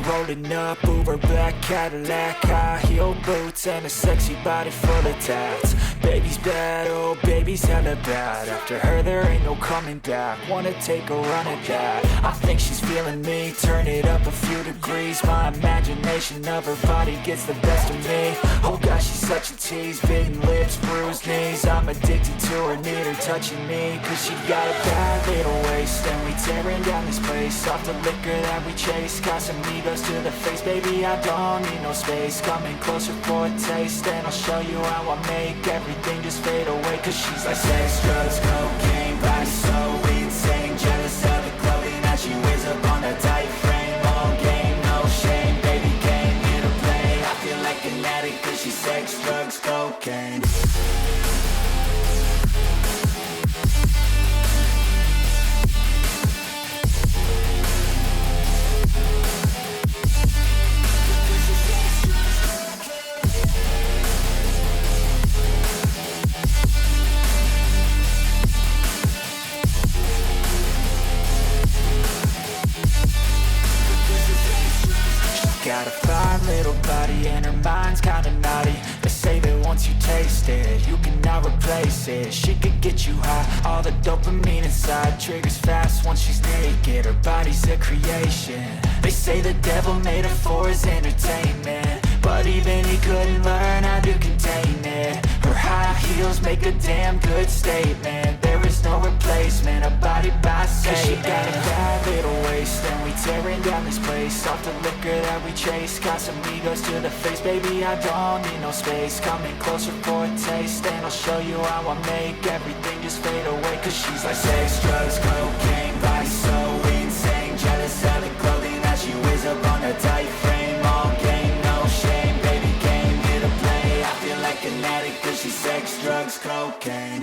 rolling up, Uber black Cadillac, high heel boots and a sexy body full of tats. Baby's bad, oh baby's hella bad. After her there ain't no coming back. Wanna take a run at that. I think she's feeling me, turn it up a few degrees. My imagination of her body gets the best of me. Oh gosh, she's such a tease, bitten lips, bruised knees. I'm addicted to her, need her touching me. Cause she got a bad little waist, and we tearing down this place. Off the liquor that we chase, got some egos to the face. Baby, I don't need no space, coming closer for a taste. And I'll show you how I make everything just fade away. Cause she's like sex, drugs, cocaine, body so insane. Jealous of the clothing that she wears up on a tight frame. All game, no shame, baby came here to play. I feel like an addict cause she's sex, drugs, cocaine. Got a fine little body and her mind's kinda naughty. They say that once you taste it, you cannot replace it. She could get you high, all the dopamine inside triggers fast once she's naked. Her body's a creation. They say the devil made her for his entertainment, but even he couldn't learn how to contain it. Her high heels make a damn good statement. There is no replacement, a body by Satan. Cause she got a bad little waist, and we tearing down this place. Off the liquor that we chase, got some egos to the face. Baby, I don't need no space, coming closer for a taste. And I'll show you how I make everything just fade away. Cause she's like sex, drugs, cocaine, body so insane. Jealous of the clothing that she wears up on a tight frame. All game, no shame, baby came here to play. I feel like an addict cause she's sex, drugs, cocaine.